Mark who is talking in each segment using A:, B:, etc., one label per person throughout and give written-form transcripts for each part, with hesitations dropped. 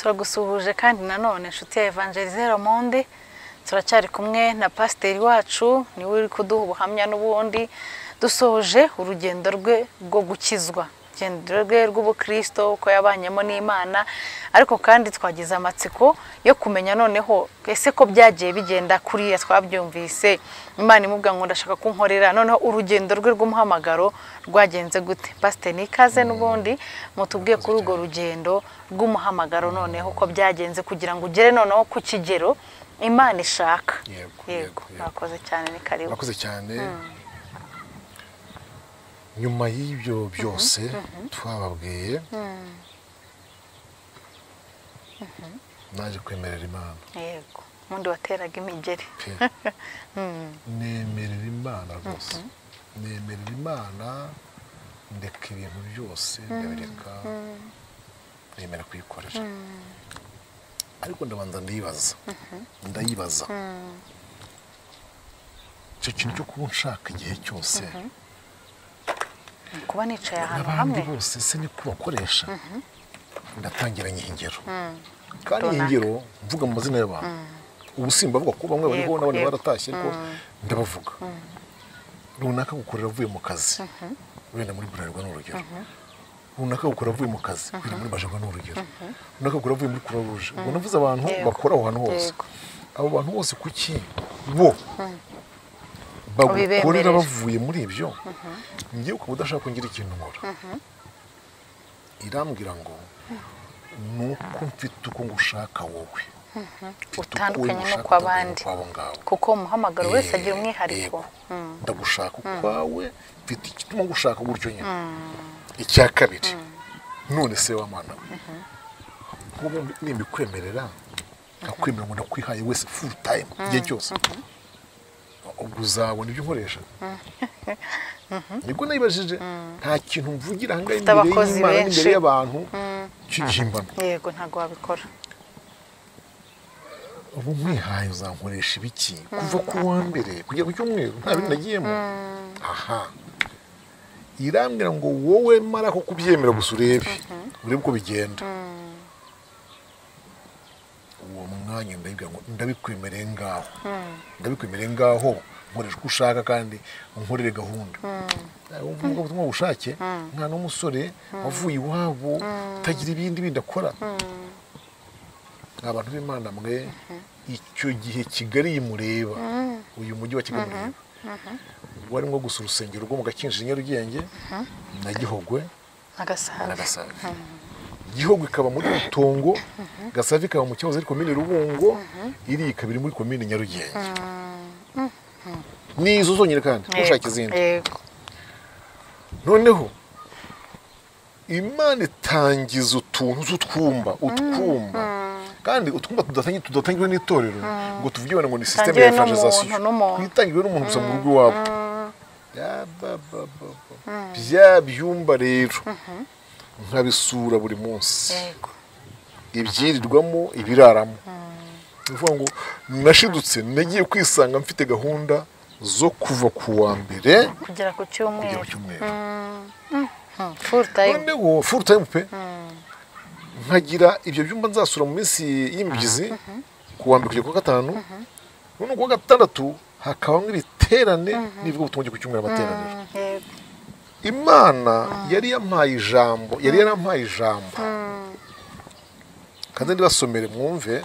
A: turagusuhuje kandi nanone inshuti ya Evangelizera Monde turacyari kumwe na pasiteri wacu niwe uri kuduha ubuhamya n'ubundi dusoje urugendo rwe rwo gukizwa urugendo rwe rw'ubukristo uko yabanyemo n'Imana ariko kandi twagize amatsiko yo kumenya noneho ese ko byagiye bigenda kuriya twabyumvise Imana imubwa ngo ndashaka kunkorera noneho urugendo rwe rw'umuhamagaro rwagenze gute pasiteri nikaze n'ubundi mutubwiye kuri urwo rugendo rw'umuhamagaro noneho uko byagenze kugira ngo ugere noneho ku kigero Imana ishaka yego nakoze cyane ni karibu
B: nakoze cyane nyuma y'ibyo byose twababwiye naje kwemerera Imana
A: yego mundi wateraga imigeri
B: nemerera Imana rwose nemerera Imana ndeka ibintu byose ndabireka nemera kuyikorera ariko ndabanza ndayibaza icyo kintu cyo kuba nshaka igihe cyose
A: kuba nicaye ahantu
B: hamwe
A: hamwe
B: bose se ni kubakoresha ndatangiranye ingero kandi ingero mvuga mu mazina y'abantu ubu simba avuga ko bamwe bariho n'abandi baratashye ko ndabavuga runaka gukorera avuye mu kazi wenda muri Bralirwa n'urugero runaka gukora avuye mu kazi kwira muri Bajagwa n'urugero runaka gukora avuye muri Croix Rouge ubwo navuze abantu bakora aho hantu hose abo bantu bose kuki bo bagukorera bavuye muri ibyo ngiye ko udashaka kungira ikintu nkora irambwira ngo nuko mfite uko ngushaka wowe
A: utandukanye no kw'abandi kuko umuhamagaro wese agira umwihariko
B: ndagushaka kwawe mfite igituma ngushaka gutyo nyine icya kabiri none se wa Mana we ubu nimbikwemerera akwemerera ngo ndakwihaye wese full time igihe cyose ubwo uzabona ibyo nkoresha nibwo nayibajije nta kintu mvugira hanga imbere y'Imana n'imbere y'abantu cy'igihimbano
A: yego ntago wabikora
B: ubu mwihaye uzankoresha ibiki kuva ku wa mbere kujya ku cyumweru nta bindi nagiyemo aha irambwira ngo wowe mara ko kubyemera gusa urebe uko bigenda uwo mwanya ndabibwira ngo ndabikwemereye ngaho nkoresha uko ushaka kandi unkorere gahunda uvuga ubutumwa bushake umwana w'umusore wavuye iwabo utagira ibindi akora abantu b'Imana mwe icyo gihe Kigali imureba uyu mujyi wa Kigali mureba warimo gusa urusengero rwo mu Gakinjiro Nyarugenge na Gihogwe
A: na Gasave
B: Gihogwe ikaba muri Rutongo Gasave ikaba mu cyahoze ari komine Rubungo iri ikabiri muri komine Nyarugenge nizo zonyine kandi ushaka izindi noneho Imana itangiza utuntu z'utwumba kandi utwumba tudatangirwe n'itorero ngo tuvuge ngo ni system ya evangelization twitangirwe n'umuntu gusa mu rugo iwabo bya byumba rero nkabisura buri munsi ibyirirwamo ibiraramo uvuga ngo nashidutse nagiye kwisanga mfite gahunda zo kuva ku wa mbere
A: kugera ku cyumweru
B: full time pe nkagira ibyo byumba nzasura mu minsi y'imibyizi ku wa mbere kugera ku wa gatanu none ku wa gatandatu hakabamo ibiterane n'ibigo butumwa ku cyumweru amateraniro Imana yari yarampaye ijambo kandi ndibasomere mwumve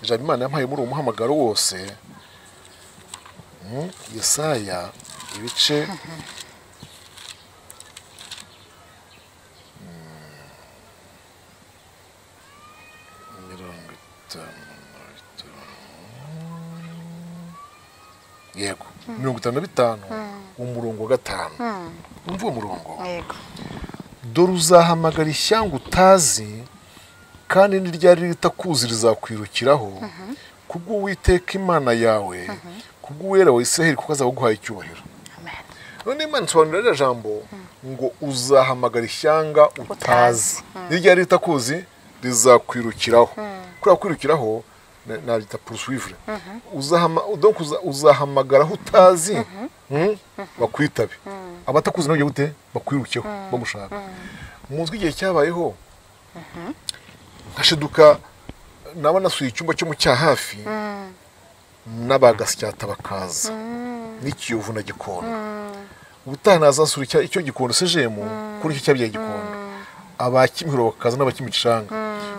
B: ijambo Imana yampaye muri uwo muhamagaro wose Yesaya ibice yego 55 umurongo wa 5 umva umurongo
A: yego
B: dore uzahamagara ishyanga utazi kandi n'iryari ritakuzi rizakwirukiraho kubwo Uwiteka Imana yawe kubwo Uwera wa Israheli kuko azaguhaye icyubahiro
A: amen
B: none Imana sobanurira jambo ngo uzahamagara ishyanga utazi n'iryari ritakuzi rizakwirukiraho kuri kwirukiraho narita poursuivre uzahamagara utazi bakwitabe abatakuzi nawe gute bakwirukeho bagushaka muzwi igihe cyabayeho nkashiduka naba nasuye icyumba cyo mu cyahafi n'abagasyata bakaza n'ikiyovu na gikondo ubutaha nazasura icyo gikondo sejemu kuri icyo cyabyaye gikondo abakimihuro bakaza n'abakimicanga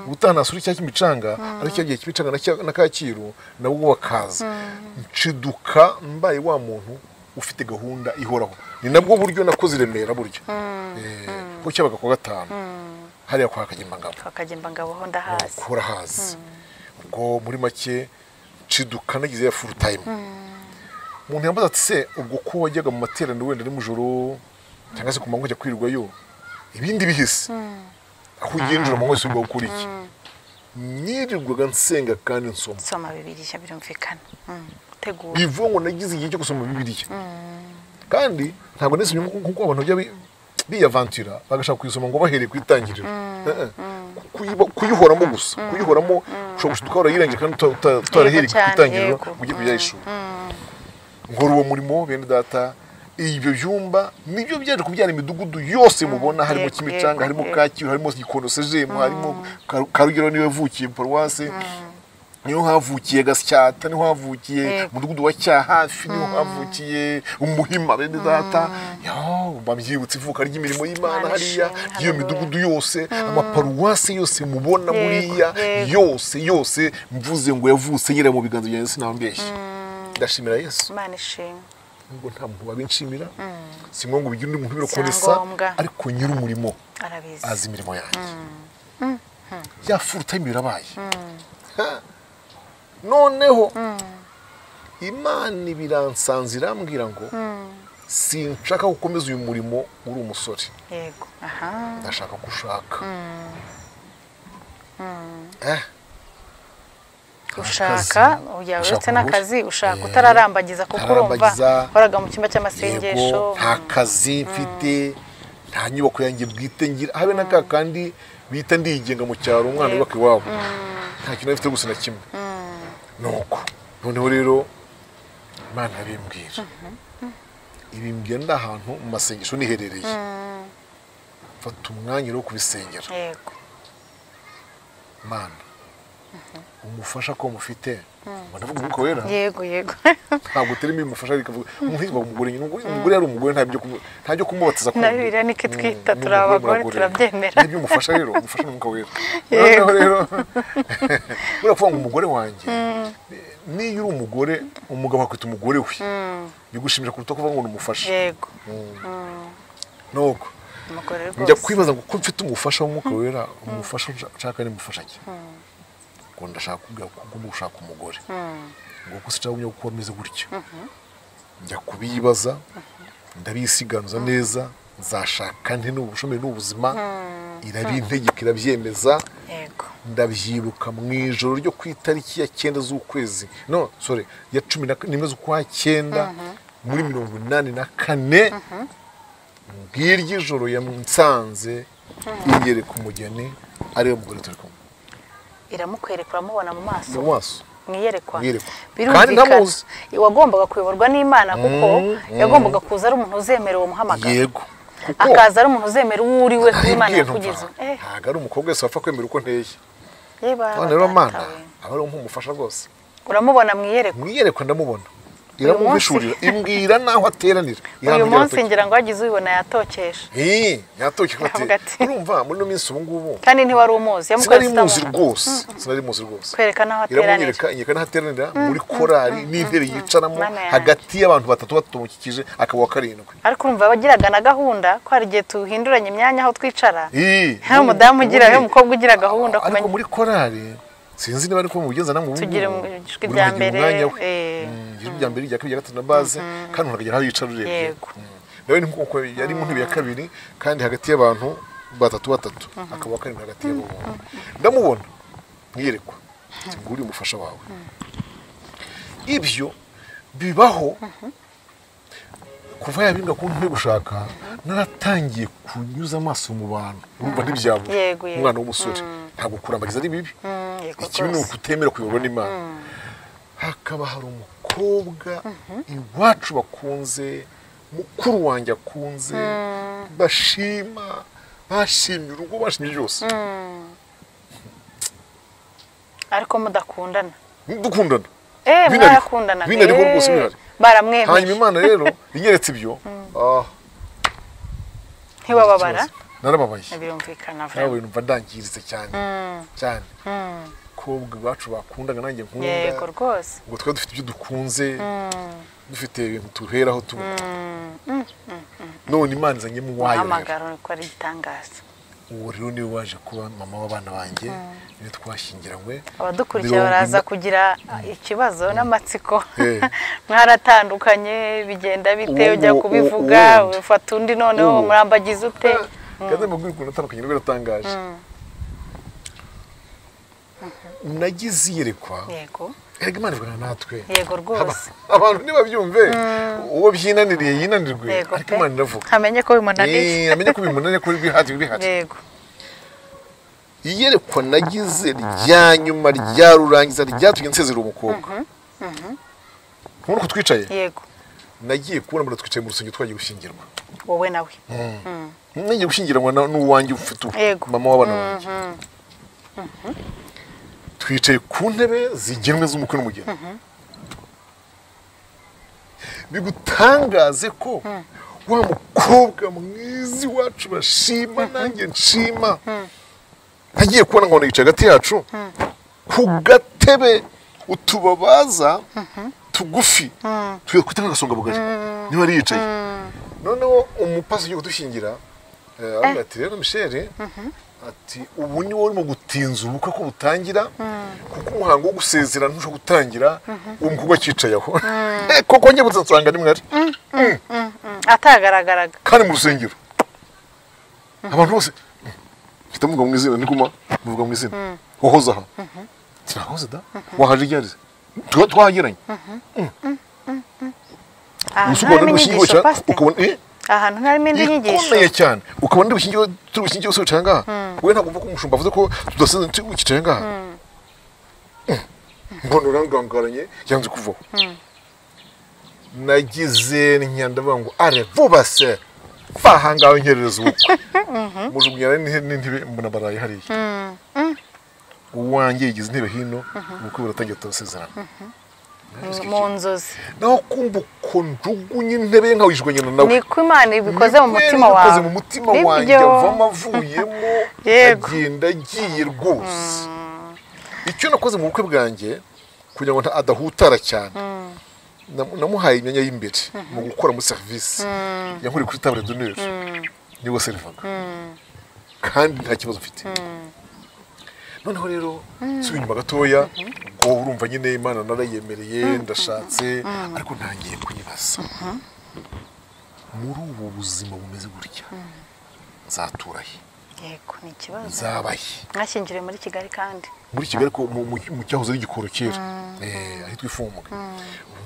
B: ubutaha nasura icya kimicanga ariko cyagiye kimicanga na Kacyiru nabwo bakaza nciduka mbaye wa muntu ufite gahunda ihoraho ni nabwo buryo nakoze Remera buryo ko cyabaga ku gatanu hariya kwa Kagimba Ngabo
A: ho ndahazi
B: kora hazi ubwo muri make nciduka nagize ya full time umuntu yambaza ati se ubwo ko wajyaga mu materaniro wenda ari mu joro cyangwa se ku manywa ujya kwirwayo ibindi bihise aho ugendera mu wese ubwo ukuri iki nirirwaga nsenga kandi nsoma
A: Bibiliya birumvikana tegura
B: bivuga ngo nagize igihe cyo gusoma Bibiliya kandi ntabwo nese nkuko abantu bajya biyavantura bagashaka kuyisoma ngo bahereye ku itangiriro kuyihoramo gusa kuyihoramo ushobora gushuka urayirengera kandi utarahereye ku itangiriro ujye kuyishura ngoro uwo murimo bene data ibyo byumba nibyo byaje kubyara imidugudu yose mubona harimo Kimicanga harimo Kacyiru harimo Gikondo sejemu harimo Karugero niwe yavukiye Paruwase niho havukiye Gasyata niho havukiye mudugudu wa Cyahafi niho havukiye Umuhima bene data babyibutse ivuka ry'imirimo y'Imana hariya iyo midugudu yose amaparuwase yose mubona muriya yose mvuze ngo yavutse nyira mu biganza byanjye sinambeshye ndashimira Yesu
A: Imana ishimwe
B: ngo nta muntu wabinshimira simwe ngo bigire undi muntu birokonesa ariko nyiri umurimo azi imirimo yanjye ya full time birabaye noneho Imana biransanzira ambwira ngo sinshaka gukomeza uyu murimo uri umusore
A: yego
B: ndashaka gushaka
A: ushaka uretse n'akazi ushaka utararambagiza kuko urumva horaga mu cyumba cy'amasengesho
B: nta kazi mfite nta nyubako yanjye bwite ngira habe naka kandi bita ndigenga mu cyaro umwana ubaka iwabo nta kintu afite gusa na kimwe nuko noneho rero Imana bimbwira ibimbwira ndahantu mu masengesho niherereye fata umwanya wo kubisengera
A: yego
B: Mana umufasha ko mufite ndavuga umwuka wera
A: yego
B: ntabwo terimi umufasha ariko umuhizwa umugore umugore ari umugore ntabyo kumubatiza ko
A: nabira niki twita turabagore turabyemera
B: nibyo umufasha rero umufasha n'umwuka wera rero uravuga ngo umugore wanjye niyo uri umugore umugabo akwita umugore we bigushimira kuruta kuvuga ngo umufasha
A: yego
B: nuko njya kwibaza ngo ko mfite umufasha w'umwuka wera umufasha nshaka ni mufasha ki ngo ndashaka kubwira ko ugomba gushaka umugore ngo ko sicara umenya uko ameze gutya njya kubibaza ndabisiganuza neza nzashaka nte n'ubushomeri n'ubuzima irabintegeka irabyemeza ndabyibuka mu ijoro ryo ku itariki ya 9 z'ukwezi ya 11 z'ukwa 9 muri 1984 ngiryo joro yamutsanze inyereka umugeni ariyo mugore turi kumwe
A: iramukwereka uramubona mu maso
B: mwiyerekwa
A: kandi ntamuzi wagombaga kuyoborwa n'Imana kuko yagombaga kuza ari umuntu uzemera uwo muhamagaro
B: yego
A: akaza ari umuntu uzemera uwo uri we Imana yakugize
B: ntago ari umukobwa wese wapfa kwemera uko nteye
A: yeba
B: rero Mana aba ari umufasha rwose
A: uramubona
B: mwiyerekwa ndamubona iramubishurira imbwira naho ateranira
A: uyu munsi ngira ngo agize ubibona yatokesha
B: yatokesha urumva muri no minsi ubu ngubu
A: kandi ntiwari umuzi
B: sinari muzi rwose
A: kwerekana aho ateranira
B: inyekana hateranira muri korari n'intebe yicaramo hagati y'abantu batatu batumukikije akaba karindwi
A: ariko urumva bagiraga na gahunda ko hari igihe tuhinduranye imyanya aho twicara hari umudamu ugira he umukobwa ugira gahunda
B: ariko muri korari sinzi niba ariko mubigenza namwe
A: tugira ijwi rya mbere
B: ijwi rya mbere rya kabiri gatatu na base kandi unakagera aho yicara urebye nawe ni nkuko yari mu ntebe ya kabiri kandi hagati y'abantu batatu akaba karindwi hagati y'abo ndamubona mwiyerekwa nguri umufasha wawe ibyo bibaho kuva yabinga ko ntuye gushaka naratangiye kunyuza amaso mu bantu urumva ntibyabo umwana w'umusore ntabwo kurambagiza ari bibi ikibi ni ukutemera kuyoborwa n'Imana hakaba hari umukobwa iwacu bakunze mukuru wanjye akunze bashimye urugo bashimye byose
A: ariko mudakundana
B: dukundana
A: mwarakundana
B: binariho rwose bihari
A: baramwemeje
B: hanyuma Imana rero inyeretse ibyo
A: ntiwababara
B: narababaye
A: birumvikana
B: nawe numva ndangiritse cyane cyane kobwa bacu bakundaga nanjye nkunda
A: yego rwose
B: ngo twa dufite ibyo dukunze dufite ibintu tuheraho tu none Imana izanye mu wayo
A: amagaro ko ari gitangaza
B: uwo rero niwe waje kuba mama w'abana banjye niwe twashingiranywe
A: abadukurikiye baraza kugira ikibazo n'amatsiko mwaratandukanye bigenda bite ujya kubivuga ufata undi noneho murambagize ute
B: kaze muguri kuntu natandukanye biratangaje nagize iyerekwa
A: yego
B: erega Imana ivugana natwe
A: yego rwose
B: abantu nibabyumve uwo byinaniriye yinanirwe ariko Imana iravuga
A: amenye ko bimunaniye
B: amenye ko bimunaniye ko bihati
A: yego
B: iyerekwa nagize rya nyuma rya rurangiza ryatumye nsezera umukobwa nk'uko twicaye
A: yego
B: nagiye kubona muri twicaye mu rusengero twagiye gushyingirwa
A: wowe nawe
B: nagiye gushyingiranwa n'uwanjye ufite mama w'abana banjye twicaye ku ntebe zigenwe z'umukwe n'umugeni bigutangaze ko wa mukobwa mwiza iwacu bashima nanjye nshima nagiye kubona ngo yicaye hagati yacu ku gatebe utubabaza tugufi tugiye kwita nk'agasonga bugari niba ari yicaye noneho umupasi ugiye kudushyingira aravuga ati rero Michel ati ubu ni wowe urimo gutinza ubukwe ko butangira kuko umuhango wo gusezerana ntushobora gutangira uwo mukobwa akicaye aho koko njye buzansanga ni mwari
A: atagaragaraga
B: kandi mu rusengero abantu bose mfite muvuga mu izina nikuma muvuga mu izina wahoze aha tinahoze da wahaje ryari twageranye
A: usubona n'ubushingiye ukabona ahantu ntarimo indi nyigisho
B: ikomeye cyane ukabona n'ubushingiye turubushingiye bose bucanga we ntabwo umva ko umushumba avuze ko tudasenze tukicaye ngaha mbona urangangaranye yanze kuvaho nagize ndavuga ngo are vuba se faha ngaho nkerereza ubukwe mujugunyana n'intebe mbona baraye hariya uwanjye yigize intebe hino ubukwe buratangiye turasezerana
A: mu nzozi
B: naho kumva uko njugunye intebe nkawijwanyana nawe
A: niko Imana ibikoze mu mutima wawe
B: ibikoze mu mutima wanjye avamo avuyemo agenda agiye rwose icyo nakoze mu bukwe bwanjye kugira ngo adahutara cyane namuhaye imyanya y'imbere mu gukora muri serivisi yankuriye kuri table d'honneur niwe serivaga kandi nta kibazo mfite noneho rero subiye inyuma gatoya ubwo urumva nyine Imana narayemereye ndashatse ariko ntangiye kuyibaza muri ubu buzima bumeze gutya nzaturahe
A: yego ni ikibazo
B: nzabahe
A: mwashyingiriwe muri Kigali kandi
B: muri Kigali ko mu cyahoze ari igikoro kera ahitwa Ifumbwe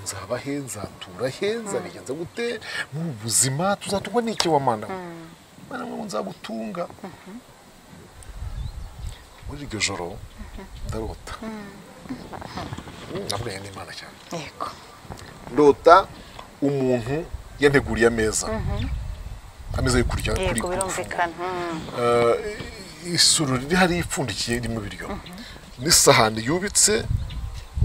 B: nzabahe nzaturahe nzabigenza gute mu buzima tuzatungwa n'iki wa Mana Mana ngo nzagutunga muri iryo joro ndarota nabwo yari Imana cyane
A: yego
B: ndota umuntu yanteguriye ameza ameza yo kurya
A: kuri birumvikana
B: isuru riri hari ipfundikiye rimwe biryo n'isahani yubitse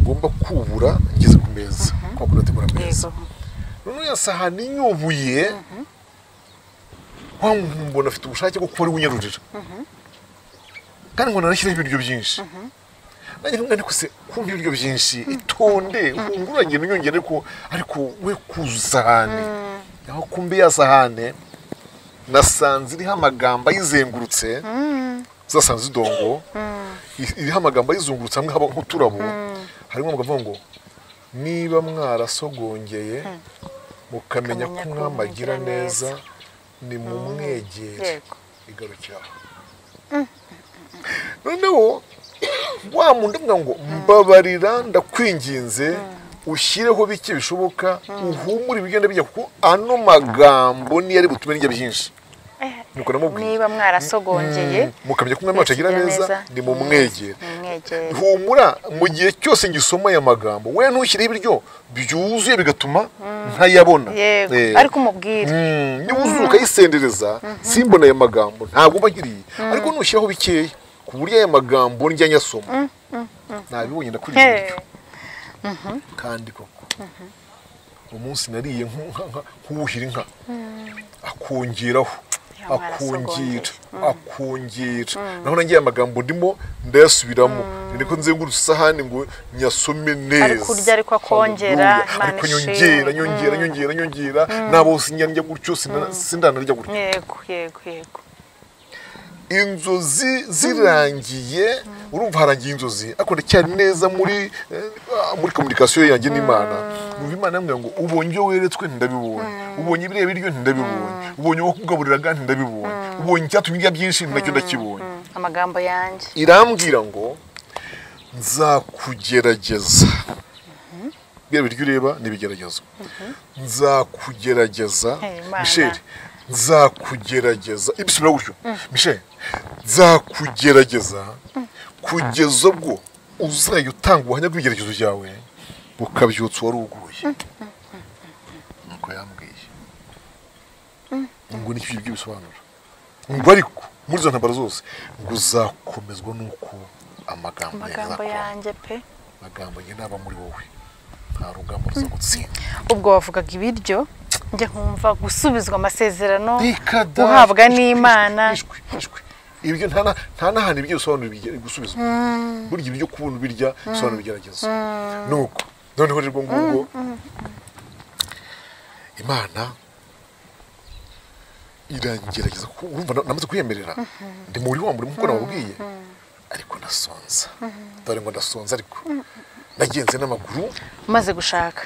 B: ngomba kubura ngeze ku meza kwa kurategura ameza none ya sahani nyubuye wa muntu mbona afite ubushake bwo gukora unyarurira kandi ngo narashyiraho ibiryo byinshi nanjye ntumwe ndiko se kumva ibiryo byinshi itonde unguranye n'unyongere ariko we kuzahane aho kumbi ya sahane nasanze iriho amagambo ayizengurutse zasanze idongo iriho amagambo ayizungurutse hamwe haba nk'uturabo harimo amagambo ngo niba mwarasogongeye mukamenya ko mwamagira neza ni mu mwegere igarukiraho noneho wa muntu mvuga ngo mbabarira ndakwinginze ushyireho bike bishoboka uhumure ibigenda bijya kuko ano magambo niyo ari butume n'ijya byinshi
A: niba mwarasogongeye
B: mukamenya ko umwami wacu agira neza ni mu mwegere humura mu gihe cyose ngisoma aya magambo we ntushyireho ibiryo byuzuye bigatuma ntayabona
A: ariko umubwire
B: niba uzuka ukayisendereza simbona aya magambo ntabwo mba nkiriye ariko ntushyiraho bikeya ku buryo aya magambo njya nyasoma nabibonye ndakuri ibiryo kandi koko umunsi nariye nk'uwuhira inka akongeraho akongera naho nangiye amagambo ndimo ndayasubiramo niko nzengurutse isahani ngo nyasome neza
A: ariko urya ariko akongera
B: ariko nyongera nabo sinjya gutyo sindanarya gutyo
A: yego
B: inzozi zirangiye urumva harangiye inzozi ariko ndacyari neza muri communication yanjye n'Imana mu Imana yambwira ngo ubonye weretswe ndabibonye ubonye ibireba biryo ndabibonye ubonye wo kugaburiraga ndabibonye ubonye cyatumye byinshi nacyo ndakibonye
A: amagambo yanjye
B: irambwira ngo nzakugerageza bireba biryo ureba nibigeragezo nzakugerageza Michel nzakugerageza ibisubira gutyo Michel nzakugerageza kugeza ubwo uzaye utanga ubuhamya bw'ibigeragezo byawe bukabyutsa wari uguye nuko yambwiye ngo nicyo bisobanura ngo ariko muri zo ntambara zose ngo uzakomezwa nuko amagambo
A: yanjye pe
B: amagambo ye naba muri wowe nta rugamba ruza gutsinda
A: ubwo wavugaga ibiryo njye nkumva gusubizwa amasezerano guhabwa n'Imana ibyo nta nahandi ibyo bisobanura gusubizwa burya ibyo kubona birya bisobanura bigerageza nuko noneho rero ngubwo Imana irangerageza urumva namaze kwiyemerera ndi muri wa muri mukora wabwiye ariko ndasonza dore ngo ndasonza ariko nagenze n'amaguru maze gushaka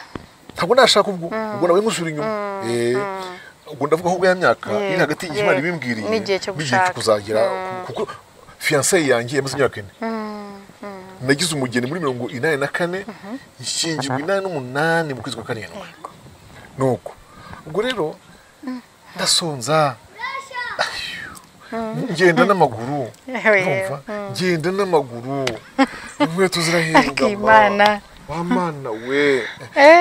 B: ntabwo nashaka ubwo nawe nkusura inyuma ubwo ndavuga ahubwo ya myaka iri hagati y'Imana ibimbwiriye
A: n'igihe cyo gushaka
B: kuzagira kuko fiancé yanjye yamaze imyaka 4 nagize umugeni muri 84 ishyingirwa 88 mu kwezi kwa 7 nuko ubwo rero ndasonza ngenda n'amaguru ngenda n'amaguru inkweto zirahenga
A: Imana
B: wamana we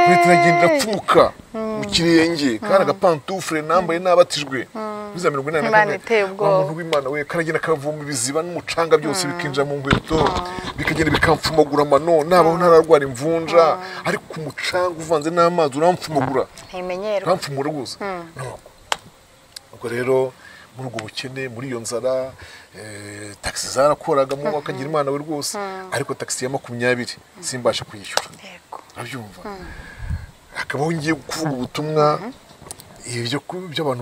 B: witagenda pfuka mu kirenge kana gapantufre nambaye nabatijwe biza 84 umuntu w'Imana we karagenda kavuma ibiziba n'umucanga byose bikinjira mu nkweto bikagenda bikamfumagura amano nabaho ntararwara imvunja ariko umucanga uvanze n'amazi uramfumagura
A: imenyero
B: uramfumura gusa ubwo rero muri ubwo bukene muri iyo nzara taxi zarakoraga mu akagira Imana we rwose ariko taxi ya 20 simbashe kuyishyura
A: yego
B: abyumva akabaho ngiye kuvuga ubutumwa ibyo by'abantu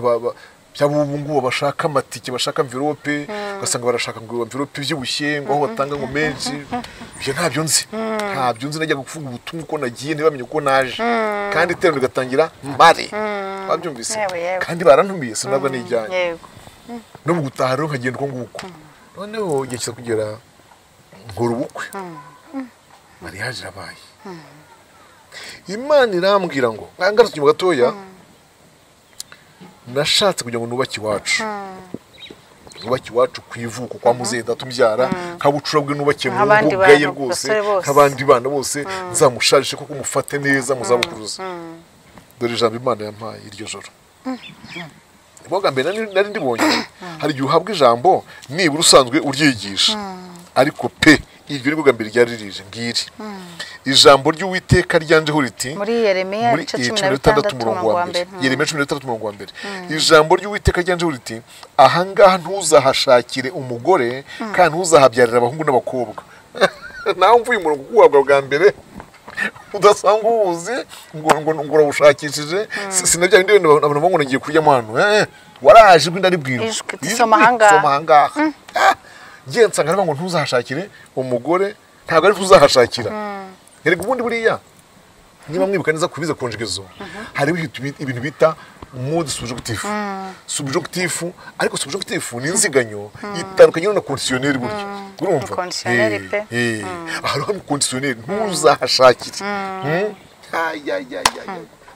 B: by'abubu ngubo bashaka amatike bashaka envelope gasanga barashaka ngo envelope by'ubushye ngo aho batanga ngo menshi ibyo ntabyo nzi najya kuvuga ubutumwa uko nagiye ntibamenye uko naje kandi iterano rigatangira mari babyumvise kandi barantumiye sinabwo nijyanye
A: yego
B: no mu gutaha rero nkagenda uko nguko noneho igihe kiza kugera nkora ubukwe mariage irabaye Imana irambwira ngo ngarutse mu gatoya nashatse kugira ngo nubake iwacu ku ivuko kwa muzehe datumbyara kabucura bwe nubake mu bugaye rwose nk'abandi bana bose nzamusharishe ko kumufate neza muzabukuruza dore ijambo Imana yampaye iryo joro boga mbere nari ndibonye hari igihe uhabwa ijambo nibura usanzwe uryigisha ariko pe iryo ribwo mbere ryaririje ngiri ijambo ry'Uwiteka ryanjeho riti
A: muri Yeremiya 16 umurongo wa mbere
B: Yeremiya 16 umurongo wa mbere ijambo ry'Uwiteka ryanjeho riti ahangaha ntuzahashakire umugore kandi ntuzahabyarira abahungu n'abakobwa naho mvuye umurongo kuwabwa bwa mbere udasanga ubuzi ngo urawushakishije sinabya bindi abantu ngo nagiye kurya mwana waraje bw'indi ari bwira
A: soma hangaha
B: ngiye nsanga ngo ntuzahashakire umugore ntabwo ari ntuzahashakira erega ubundi buriya niba mwibuka neza kubiza konjugezo hari ibintu bita mode subjectif ariko subjectif ni inziganyo itandukanye na conditionnel burya urumva hariho conditionnel ntuzahashakire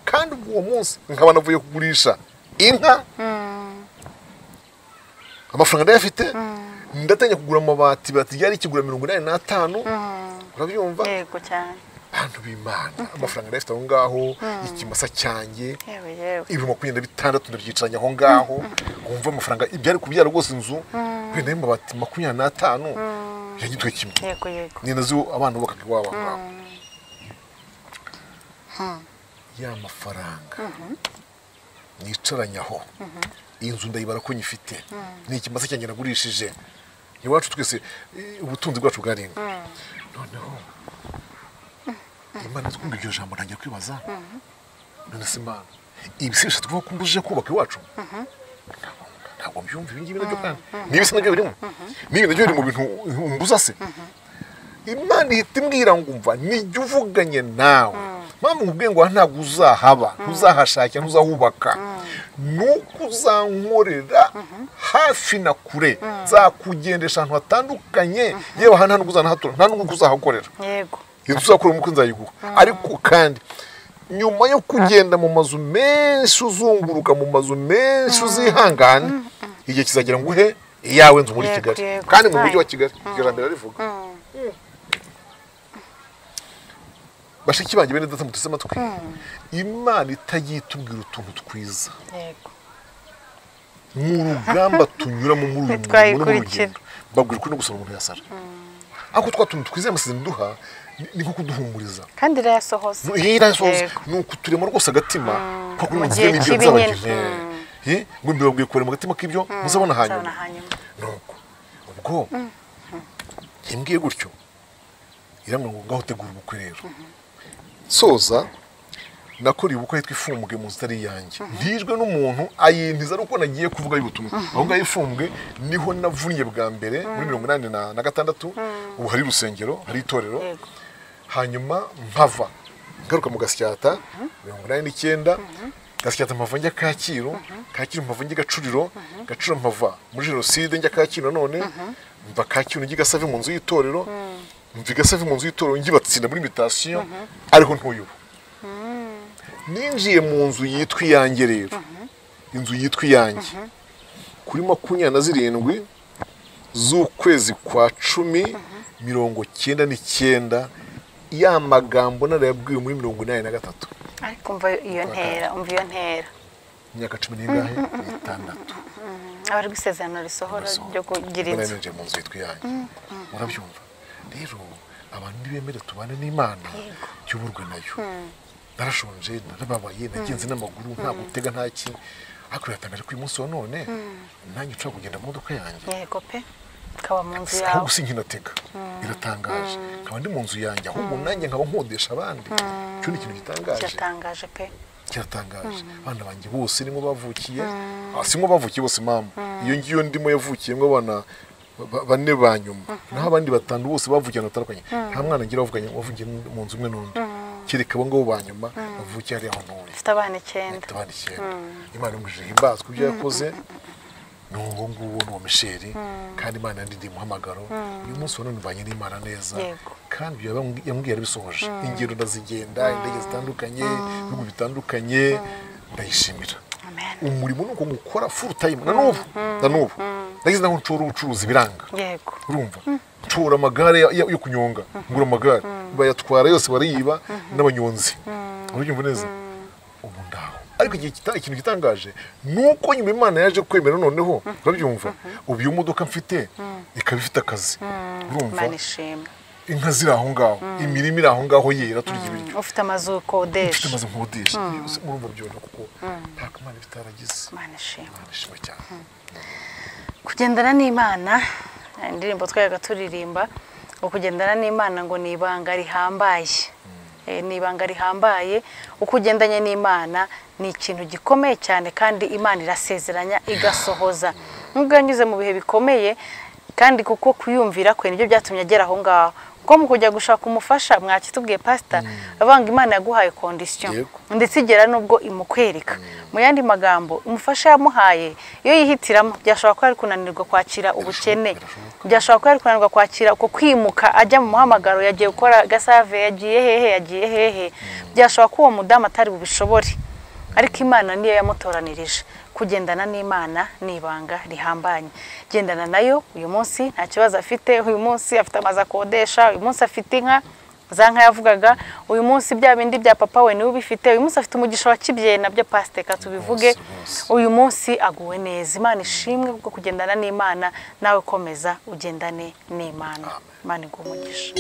B: kandi uwo munsi nkaba navuye kugurisha inka amafaranga ndayafite ndatanya kugura amabati ryari kigura 85 urabyumva
A: yego cyane
B: abantu b'Imana amafaranga ndafite aho ngaho ikimasa cyanjye ibi 26 ndabyicanya aho ngaho umva amafaranga ibyari kubyara rwose inzu wenda y'amabati 25 yagitwe kimwe
A: yego yego
B: ni nazo abana bubakaga iwabo ngabo ya mafaranga nicaranyaho iyi nzu ndayibara ko nyifite ni ikimasa cyanjye nagurishije iwacu twese ubutunzi bwacu bwarenga noneho Imana twumva iryo jambo ntangiye kwibaza none se Imana ibi se bishatse kuvuga ko mbujije kubaka iwacu ntabwo mbyumva ibi ngibi nabyo kandi niba se nabyo birimo niba nabyo biri mu bintu mbuza se Imana ihita imbwira ngo umva nijya uvuganye nawe mpamvu nkubwiye ngo ntabwo uzahaba ntuzahashakira ntuzahubaka nuko uzankorera hafi na kure zakugendesha ahantu hatandukanye yewe aha nta nubwo uzanahatura nta nubwo uzahakorera
A: yego
B: iyo tuzakora umukwe nzayiguha ariko kandi nyuma yo kugenda mu mazu menshi uzunguruka mu mazu menshi uzihangana igihe kizagera ngo uhe iyawe nzu muri Kigali kandi mu mujyi wa Kigali iryo jambo rivuga bashiki banjye bene data muteze amatwi Imana itagiye itubwira utuntu twiza
A: yego
B: mu rugamba tunyuramo muri uyu rugendo babwira ko no gusoma umuntu yasara ako twatuntu twiza amasezerano duha ni nko kuduhumuriza
A: kandi irayasohoza
B: ni ukuturema rwose agatima ko kuri mugiye n'ibyo byabagije ngo mbibabwiye kure mu gatima k'ibyo muzabona hanyuma nuko ubwo yimbwiye gutyo iramwe ngo ngaho tegura ubukwe rero soza nakora ubukwe yitwa ifumbwe mu zitari yanjye ntijwe n'umuntu ayintiza ari uko nagiye kuvuga y'ubutumwa aho ngaho ifumbwe niho navunye bwa mbere muri 86 ubu hari rusengero hari itorero hanyuma mpava ngaruka mu Gasyata 89 Gasyata mpava njya Kacyiru mpava njya Gacuriro mpava muri jenoside njya Kacyiru none mva Kacyiru njya Gasave mu nzu y'itorero mva Gasave mu nzu y'itorero ngibatsinda muri invitation ariho ntuyu ninjiye mu nzu yitwa iyanjye rero inzu yitwa iyanjye kuri 27 z'ukwezi kwa 10 1999 ya magambo narayabwiwe muri 83
A: ariko umva iyo ntera
B: imyaka 10 n'ingahe 6
A: abari gusezerano risohora ryo kugira inzu
B: nje mu nzu yitwa iyanjye murabyumva rero abantu ntibemere tubane n'Imana cyuburwe nayo narashonje narababaye nagenze n'amaguru nta gutega ntaki ariko yatangaje ko uyu munsi wa none nanjye uca kugenda mu modoka yanjye
A: yego pe kaba mu nzu yawe
B: aho gusinkinatega iratangaje nkaba ndi mu nzu yanjye ahubwo nanjye nkaba nkodesha abandi cyo ni ikintu
A: gitangaje pe
B: kiratangaje abana banjye bose nimwe bavukiye sinko bavukiye bose mama iyo ngiyo ndimo yavukiyemo abana bane banyuma naho abandi batanu bose bavukiye natandukanye nta mwana ngira wavugiye mu nzu imwe n'undi kireka abo ngabo banyuma bavukiye ari aho none
A: mfite abana 9
B: Imana imujije himbazwe ibyo yakoze n'uwo nguwo n'uwo Michel kandi Imana yandidi muhamagaro uyu munsi wa none banye n'Imana neza kandi yambwiye arabisohoje ingero ndazigenda indege zitandukanye ibihugu bitandukanye ndayishimira umurimo nuko gukora full time na nubu ndagize naho ncura ubucuruzi biranga
A: yego
B: urumva ncura amagare yo kunyonga ngura amagare bayatwara yose bariyiba n'abanyonzi ubyumva neza ubu ndaho ariko ikintu gitangaje nuko nyuma Imana yaje kwemera noneho urabyumva ubu iyo modoka mfite ikaba ifite akazi urumva inka ziri aho ngaho imirimo iri aho ngaho yera turya ibiryo
A: ufite amazu ukodesha
B: murumva byona kuko nta kamana bitaragize
A: Imana ishimwe
B: cyane
A: kugendana n'Imana indirimbo twayaga turirimba ukugendana n'Imana ngo ni ibanga rihambaye ni ibanga rihambaye ukugendanye n'Imana ni ikintu gikomeye cyane kandi Imana irasezeranya igasohoza nubwo yanyuze mu bihe bikomeye kandi kuko kuyumvira kwe nibyo byatumye agera aho ngaho ko mu kujya gushaka umufasha mwakitubwiye pastor abanga Imana yaguhaye condition ndetse igera nubwo imukwereka mu yandi magambo umufasha yamuhaye iyo yihitiramo byashobora ko ari kunanirwa kwakira ubukene byashobora ko ari kunanirwa kwakira uko kwimuka ajya mu muhamagaro yagiye gukora Gasave yagiye hehe byashobora ko uwo mudamu atari bubishobore ariko Imana niyo yamutoranirije kugendana n'Imana ni ibanga rihambanye gendana nayo uyu munsi nta kibazo afite uyu munsi afite amazi akodesha uyu munsi afite inka zanka yavugaga uyu munsi bya bindi bya papa we niwe ubifite uyu munsi afite umugisha wa kibyeyi nabyo pastor katubivuge uyu munsi aguwe neza Imana ishimwe bwo kugendana n'Imana nawe komeza ugendane n'Imana Imana igumugisha